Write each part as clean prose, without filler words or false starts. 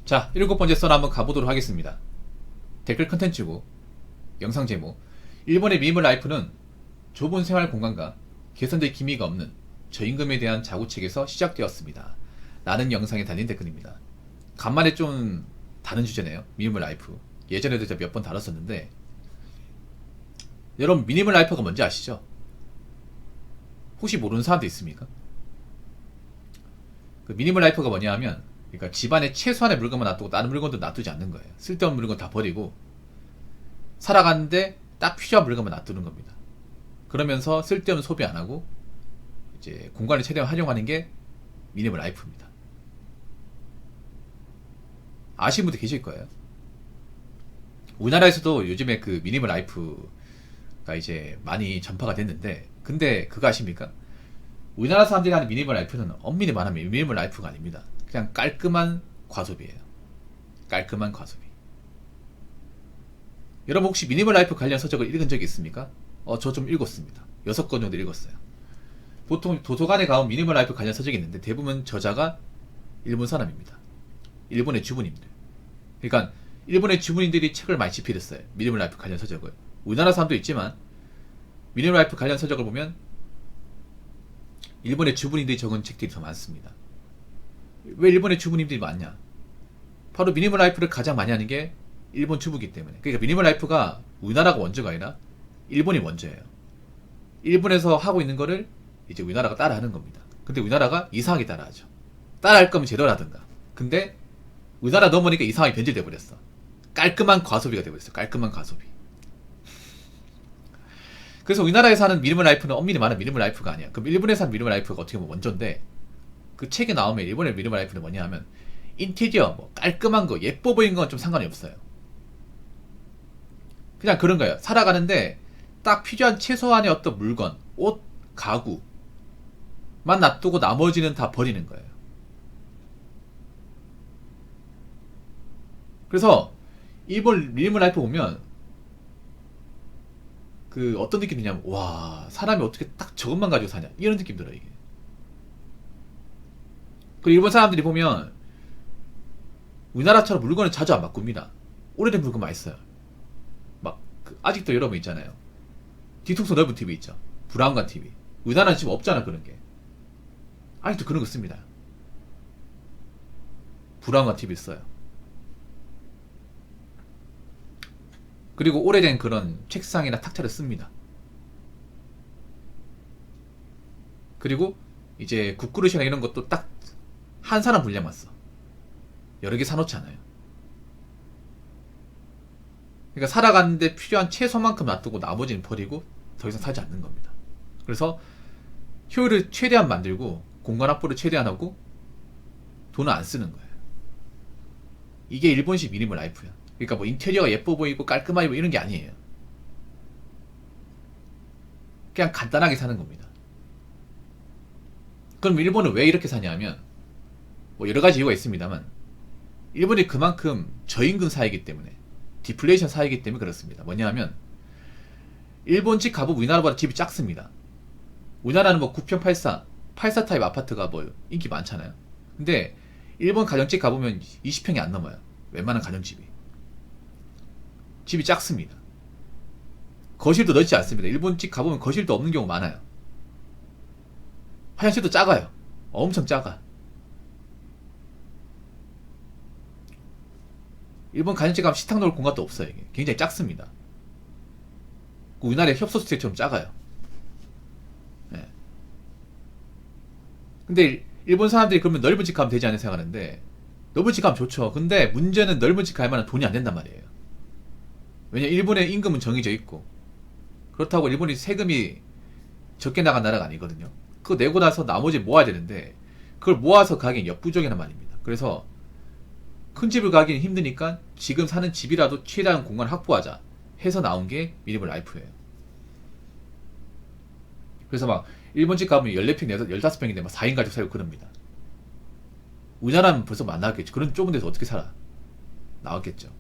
자, 7번째 썰 한번 가보도록 하겠습니다. 댓글 컨텐츠고 영상 제목, 일본의 미니멀 라이프는 좁은 생활 공간과 개선될 기미가 없는 저임금에 대한 자구책에서 시작되었습니다. 라는 영상에 달린 댓글입니다. 간만에 좀 다른 주제네요. 미니멀 라이프. 예전에도 제가 몇 번 다뤘었는데, 여러분 미니멀 라이프가 뭔지 아시죠? 혹시 모르는 사람도 있습니까? 그 미니멀 라이프가 뭐냐 하면, 그러니까 집안에 최소한의 물건만 놔두고 다른 물건도 놔두지 않는 거예요. 쓸데없는 물건 다 버리고 살아가는데 딱 필요한 물건만 놔두는 겁니다. 그러면서 쓸데없는 소비 안 하고 이제 공간을 최대한 활용하는 게 미니멀 라이프입니다. 아시는 분들 계실 거예요. 우리나라에서도 요즘에 그 미니멀 라이프가 이제 많이 전파가 됐는데, 근데 그거 아십니까? 우리나라 사람들이 하는 미니멀 라이프는 엄밀히 말하면 미니멀 라이프가 아닙니다. 그냥 깔끔한 과소비예요. 깔끔한 과소비. 여러분 혹시 미니멀 라이프 관련 서적을 읽은 적이 있습니까? 저 좀 읽었습니다. 6권 정도 읽었어요. 보통 도서관에 가면 미니멀 라이프 관련 서적이 있는데 대부분 저자가 일본 사람입니다. 일본의 주부님들. 그러니까 일본의 주부님들이 책을 많이 집필했어요. 미니멀 라이프 관련 서적을. 우리나라 사람도 있지만 미니멀 라이프 관련 서적을 보면 일본의 주부님들이 적은 책들이 더 많습니다. 왜 일본의 주부님들이 많냐? 바로 미니멀 라이프를 가장 많이 하는 게 일본 주부기 때문에. 그러니까 미니멀 라이프가 우리나라가 원조가 아니라 일본이 원조예요. 일본에서 하고 있는 거를 이제 우리나라가 따라하는 겁니다. 근데 우리나라가 이상하게 따라하죠. 따라할 거면 제대로 하든가. 근데 우리나라 넘으니까 이상하게 변질돼 버렸어. 깔끔한 과소비가 돼버렸어. 깔끔한 과소비. 그래서 우리나라에서 하는 미니멀 라이프는 엄밀히 말하면 미니멀 라이프가 아니야. 그럼 일본에서 하는 미니멀 라이프가 어떻게 보면 원조인데, 그 책에 나오면 일본의 미니멀 라이프는 뭐냐 하면 인테리어, 뭐 깔끔한 거, 예뻐 보이는 건 좀 상관이 없어요. 그냥 그런 거예요. 살아가는데 딱 필요한 최소한의 어떤 물건, 옷, 가구만 놔두고 나머지는 다 버리는 거예요. 그래서 일본 미니멀 라이프 보면 그 어떤 느낌이 드냐면, 와, 사람이 어떻게 딱 저것만 가지고 사냐, 이런 느낌 들어요. 이게. 그리고 일본 사람들이 보면 우리나라처럼 물건을 자주 안 바꿉니다. 오래된 물건 많이 써요. 막 아직도 여러분 있잖아요. 뒤통수 넓은 TV 있죠. 브라운관 TV. 우리나라는 지금 없잖아, 그런 게. 아직도 그런 거 씁니다. 브라운관 TV 써요. 그리고 오래된 그런 책상이나 탁자를 씁니다. 그리고 이제 국그릇이나 이런 것도 딱 한 사람 분량만 써. 여러 개 사놓지 않아요. 그러니까 살아가는데 필요한 최소만큼 놔두고 나머지는 버리고 더 이상 사지 않는 겁니다. 그래서 효율을 최대한 만들고 공간 확보를 최대한 하고 돈을 안 쓰는 거예요. 이게 일본식 미니멀 라이프야. 그러니까 뭐 인테리어가 예뻐 보이고 깔끔하게 뭐 이런 게 아니에요. 그냥 간단하게 사는 겁니다. 그럼 일본은 왜 이렇게 사냐면, 뭐 여러 가지 이유가 있습니다만 일본이 그만큼 저임금 사회이기 때문에, 디플레이션 사회이기 때문에 그렇습니다. 뭐냐면 일본 집 가보면 우리나라보다 집이 작습니다. 우리나라는 뭐 9평 84, 84 타입 아파트가 뭐 인기 많잖아요. 근데 일본 가정집 가보면 20평이 안 넘어요. 웬만한 가정집이. 집이 작습니다. 거실도 넓지 않습니다. 일본 집 가보면 거실도 없는 경우 많아요. 화장실도 작아요. 엄청 작아. 일본 가정집 가면 식탁 놓을 공간도 없어요. 이게 굉장히 작습니다. 우리나라의 협소주택처럼 작아요. 네. 근데 일본 사람들이 그러면 넓은 집 가면 되지 않나 생각하는데, 넓은 집 가면 좋죠. 근데 문제는 넓은 집 갈 만한 돈이 안 된단 말이에요. 왜냐, 일본의 임금은 정해져 있고, 그렇다고 일본이 세금이 적게 나간 나라가 아니거든요. 그거 내고 나서 나머지 모아야 되는데, 그걸 모아서 가기엔 역부족이란 말입니다. 그래서 큰 집을 가기는 힘드니까 지금 사는 집이라도 최대한 공간을 확보하자 해서 나온 게 미니멀 라이프예요. 그래서 막 일본 집 가면 14평, 15평인데 막 4인 가족 살고 그럽니다. 우리나라는 벌써 안 나왔겠죠. 그런 좁은 데서 어떻게 살아? 나왔겠죠.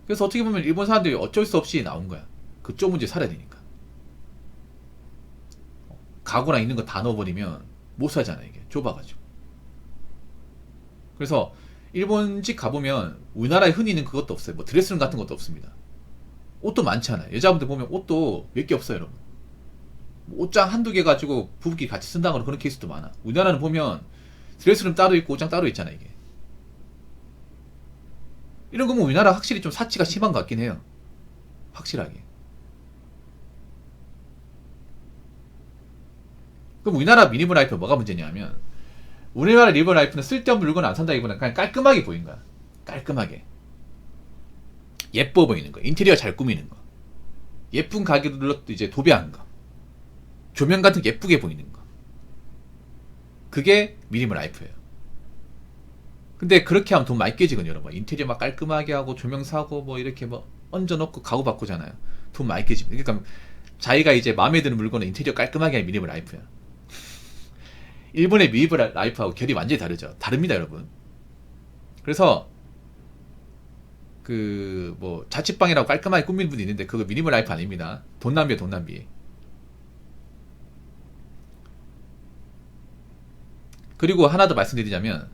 그래서 어떻게 보면 일본 사람들이 어쩔 수 없이 나온 거야. 그 좁은 집에 살아야 되니까. 가구나 있는 거 다 넣어버리면 못 살잖아, 이게. 좁아가지고. 그래서 일본집 가보면 우리나라에 흔히 있는 그것도 없어요. 뭐 드레스룸 같은 것도 없습니다. 옷도 많잖아요. 여자분들 보면 옷도 몇 개 없어요, 여러분. 뭐 옷장 한두 개 가지고 부부끼리 같이 쓴다거나 그런 케이스도 많아. 우리나라는 보면 드레스룸 따로 있고 옷장 따로 있잖아, 이게. 이런 거 보면 우리나라 확실히 좀 사치가 심한 것 같긴 해요. 확실하게. 그럼 우리나라 미니멀 라이프 뭐가 문제냐면, 우리나라 리버 라이프는 쓸데없는 물건 안 산다기보다는 그냥 깔끔하게 보이는 거야. 깔끔하게. 예뻐 보이는 거. 인테리어 잘 꾸미는 거. 예쁜 가게들로 이제 도배하는 거. 조명 같은 게 예쁘게 보이는 거. 그게 미니멀 라이프예요. 근데 그렇게 하면 돈 많이 깨지거든요, 여러분. 인테리어 막 깔끔하게 하고 조명 사고 뭐 이렇게 뭐 얹어놓고 가구 바꾸잖아요. 돈 많이 깨집니다. 그러니까 자기가 이제 마음에 드는 물건은 인테리어 깔끔하게 하는 미니멀 라이프야. 일본의 미니멀 라이프하고 결이 완전히 다르죠. 다릅니다, 여러분. 그래서 그 뭐 자취방이라고 깔끔하게 꾸미는 분이 있는데 그거 미니멀 라이프 아닙니다. 돈 낭비야, 돈 낭비. 그리고 하나 더 말씀드리자면,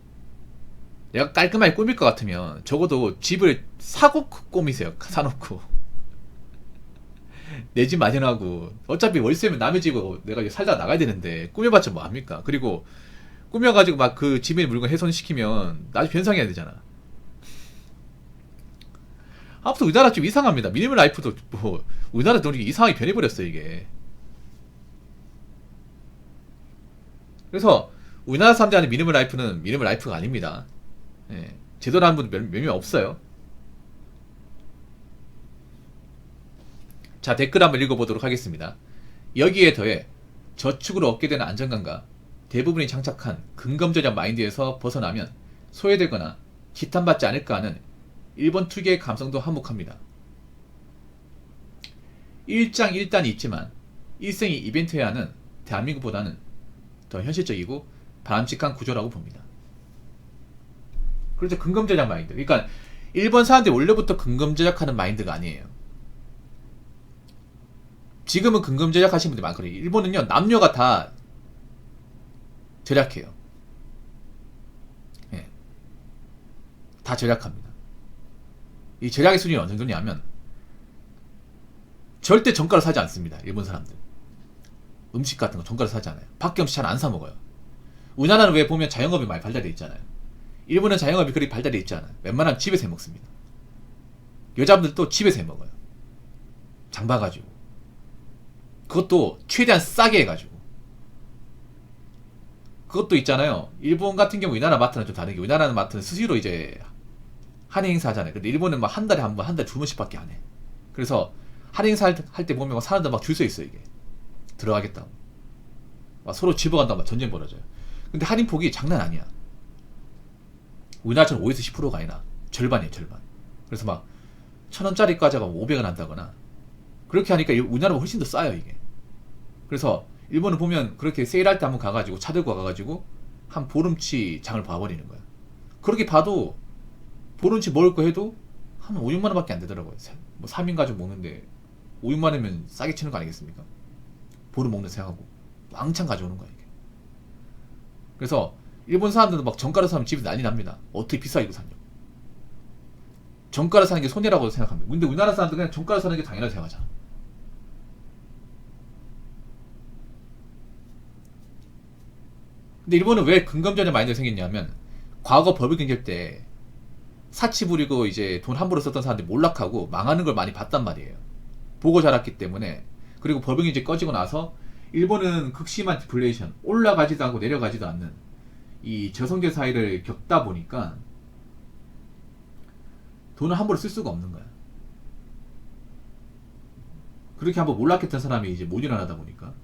내가 깔끔하게 꾸밀 것 같으면 적어도 집을 사고 꾸미세요. 사놓고 내 집 마련하고. 어차피 월세면 남의 집으로 내가 살다가 나가야 되는데 꾸며봤자 뭐합니까. 그리고 꾸며가지고 막 그 집에 있는 물건 훼손시키면 나중에 변상해야 되잖아. 아무튼 우리나라 좀 이상합니다. 미니멀 라이프도 뭐 우리나라 돈이 이상하게 변해버렸어요, 이게. 그래서 우리나라 사람들이 하는 미니멀 라이프는 미니멀 라이프가 아닙니다. 예, 제대로 하는 분 몇몇 없어요. 자, 댓글 한번 읽어보도록 하겠습니다. 여기에 더해 저축으로 얻게 되는 안정감과 대부분이 장착한 근검절약 마인드에서 벗어나면 소외되거나 지탄받지 않을까 하는 일본 특유의 감성도 한몫합니다. 일장일단이 있지만 일생이 이벤트해야 하는 대한민국보다는 더 현실적이고 바람직한 구조라고 봅니다. 그렇죠. 근검절약 마인드. 그러니까 일본 사람들이 원래부터 근검절약하는 마인드가 아니에요. 지금은 근검절약 하시는 분들이 많거든요. 일본은요, 남녀가 다 절약해요. 예. 다 절약합니다. 이 절약의 수준이 어느 정도냐면, 절대 정가로 사지 않습니다. 일본 사람들. 음식 같은 거 정가로 사지 않아요. 밖에 음식 잘 안 사 먹어요. 우리나라는 왜 보면 자영업이 많이 발달되어 있잖아요. 일본은 자영업이 그리 발달되어 있지 않아요. 웬만하면 집에서 해 먹습니다. 여자분들도 집에서 해 먹어요. 장 봐가지고. 그것도 최대한 싸게 해가지고. 그것도 있잖아요. 일본 같은 경우 우리나라 마트는 좀 다르게, 우리나라는 마트는 수시로 이제 할인 행사 하잖아요. 근데 일본은 막 한 달에 한 번, 한 달에 두 번씩밖에 안 해. 그래서 할인 행사 할 때 보면 막 사람들 막 줄 서 있어, 이게. 들어가겠다고. 막 서로 집어간다고 막 전쟁 벌어져요. 근데 할인 폭이 장난 아니야. 우리나라처럼 5에서 10%가 아니라 절반이에요, 절반. 그래서 막 1,000원짜리 과자가 500원 한다거나 그렇게 하니까 우리나라보다 훨씬 더 싸요, 이게. 그래서 일본을 보면 그렇게 세일할 때 한번 가가지고 차 들고 가가지고 한 보름치 장을 봐버리는 거야. 그렇게 봐도 보름치 먹을 거 해도 한 5, 6만 원밖에 안 되더라고요. 뭐 3인 가족 먹는데 5, 6만 원이면 싸게 치는 거 아니겠습니까? 보름 먹는 생각하고 왕창 가져오는 거야, 이게. 그래서 일본 사람들은 막 정가로 사면 집이 난리 납니다. 어떻게 비싸게 사냐고. 정가로 사는 게 손해라고 생각합니다. 근데 우리나라 사람들은 그냥 정가로 사는 게 당연하다고 생각하잖아. 근데 일본은 왜 근검절약 마인드가 생겼냐면, 과거 법을 경질 때 사치 부리고 이제 돈 함부로 썼던 사람들이 몰락하고 망하는 걸 많이 봤단 말이에요. 보고 자랐기 때문에. 그리고 법이 이제 꺼지고 나서 일본은 극심한 디플레이션, 올라가지도 않고 내려가지도 않는 이 저성장 사이를 겪다 보니까 돈을 함부로 쓸 수가 없는 거야. 그렇게 한번 몰락했던 사람이 이제 못 일어나다 보니까.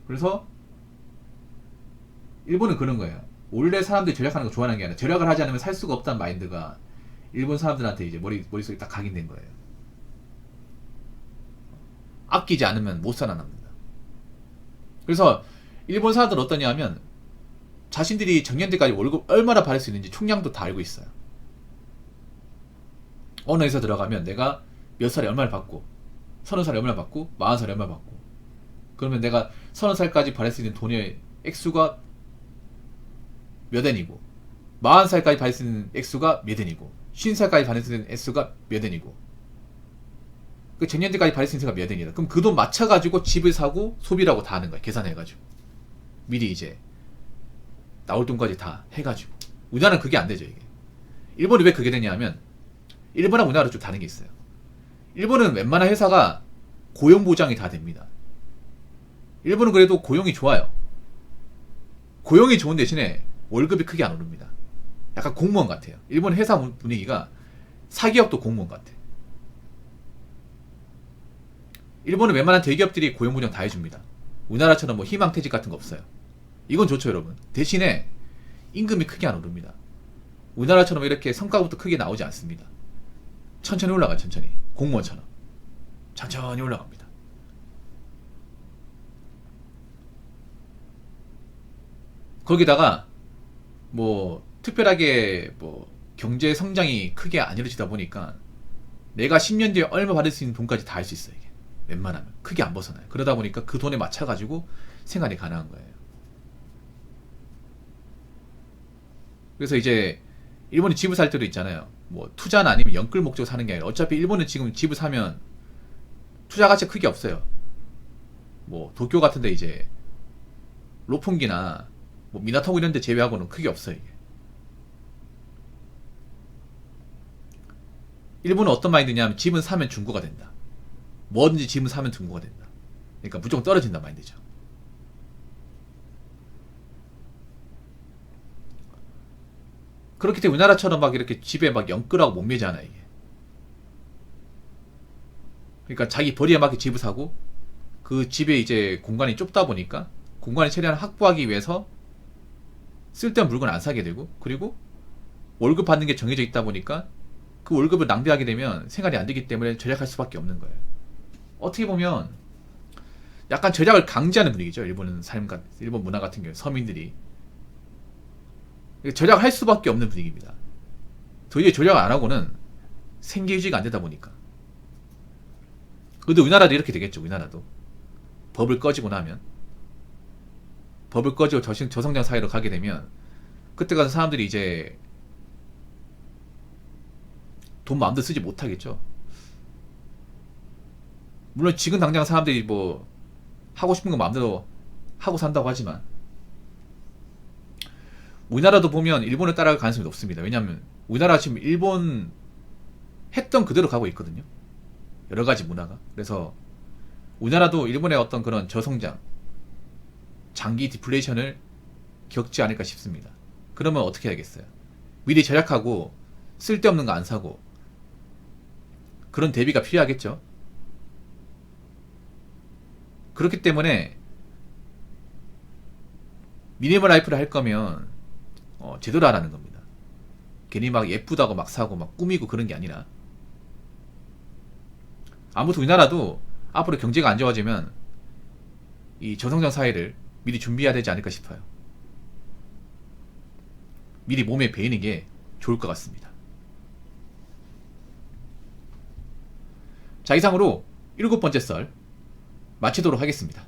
그래서 일본은 그런 거예요. 원래 사람들이 절약하는 거 좋아하는 게 아니라 절약을 하지 않으면 살 수가 없다는 마인드가 일본 사람들한테 이제 머릿속에 딱 각인된 거예요. 아끼지 않으면 못 살아납니다. 그래서 일본 사람들은 어떠냐 하면 자신들이 정년때까지 월급 얼마나 받을 수 있는지 총량도 다 알고 있어요. 어느 회사 들어가면 내가 몇 살에 얼마를 받고 30살에 얼마를 받고 40살에 얼마를 받고, 그러면 내가 30살까지 받을 수 있는 돈의 액수가 몇 엔이고 40살까지 받을 수 있는 액수가 몇 원이고 50살까지 받을 수 있는 액수가 몇 원이고 그 쟁년제까지 받을 수 있는 액수가 몇 원이다. 그럼 그 돈 맞춰가지고 집을 사고 소비를 하고 다 하는 거야. 계산해가지고 미리 이제 나올 돈까지 다 해가지고. 우리나라는 그게 안 되죠. 이게 일본이 왜 그게 되냐 하면 일본하고 우리나라로 좀 다른 게 있어요. 일본은 웬만한 회사가 고용 보장이 다 됩니다. 일본은 그래도 고용이 좋아요. 고용이 좋은 대신에 월급이 크게 안 오릅니다. 약간 공무원 같아요. 일본 회사 분위기가 사기업도 공무원 같아. 일본은 웬만한 대기업들이 고용 보장 다 해줍니다. 우리나라처럼 뭐 희망퇴직 같은 거 없어요. 이건 좋죠, 여러분. 대신에 임금이 크게 안 오릅니다. 우리나라처럼 이렇게 성과급도 크게 나오지 않습니다. 천천히 올라가요, 천천히. 공무원처럼. 천천히 올라갑니다. 거기다가 뭐 특별하게 뭐 경제 성장이 크게 안 이루어지다 보니까 내가 10년 뒤에 얼마 받을 수 있는 돈까지 다 할 수 있어요. 이게 웬만하면 크게 안 벗어나요. 그러다 보니까 그 돈에 맞춰가지고 생활이 가능한 거예요. 그래서 이제 일본이 집을 살 때도 있잖아요. 뭐 투자나 아니면 연끌 목적으로 사는 게 아니라 어차피 일본은 지금 집을 사면 투자 가치가 크게 없어요. 뭐 도쿄 같은데 이제 로폰기나 뭐 미나토구 이런 데 제외하고는 크게 없어요. 이게. 일본은 어떤 마인드냐면 집은 사면 중고가 된다. 뭐든지 집은 사면 중고가 된다. 그러니까 무조건 떨어진다 마인드죠. 그렇기 때문에 우리나라처럼 막 이렇게 집에 막 연끌하고 못 매잖아 이게. 그러니까 자기 벌이에 맞게 집을 사고 그 집에 이제 공간이 좁다 보니까 공간을 최대한 확보하기 위해서 쓸데없는 물건 안 사게 되고 그리고 월급 받는 게 정해져 있다 보니까 그 월급을 낭비하게 되면 생활이 안 되기 때문에 절약할 수밖에 없는 거예요. 어떻게 보면 약간 절약을 강제하는 분위기죠. 일본 문화 같은 경우 서민들이 절약할 수밖에 없는 분위기입니다. 도저히 절약 안 하고는 생계 유지가 안 되다 보니까. 근데 우리나라도 이렇게 되겠죠. 우리나라도 법을 꺼지고 나면 법을 꺼지고 저성장 사회로 가게 되면 그때 가서 사람들이 이제 돈 마음대로 쓰지 못하겠죠. 물론 지금 당장 사람들이 뭐 하고 싶은 거 마음대로 하고 산다고 하지만 우리나라도 보면 일본을 따라갈 가능성이 높습니다. 왜냐하면 우리나라 지금 일본 했던 그대로 가고 있거든요. 여러 가지 문화가. 그래서 우리나라도 일본의 어떤 그런 저성장, 장기 디플레이션을 겪지 않을까 싶습니다. 그러면 어떻게 해야겠어요? 미리 절약하고 쓸데없는 거 안 사고 그런 대비가 필요하겠죠. 그렇기 때문에 미니멀 라이프를 할 거면 제대로 하라는 겁니다. 괜히 막 예쁘다고 막 사고 막 꾸미고 그런 게 아니라. 아무튼 우리나라도 앞으로 경제가 안 좋아지면 이 저성장 사회를 미리 준비해야 되지 않을까 싶어요. 미리 몸에 배이는 게 좋을 것 같습니다. 자, 이상으로 7번째 썰 마치도록 하겠습니다.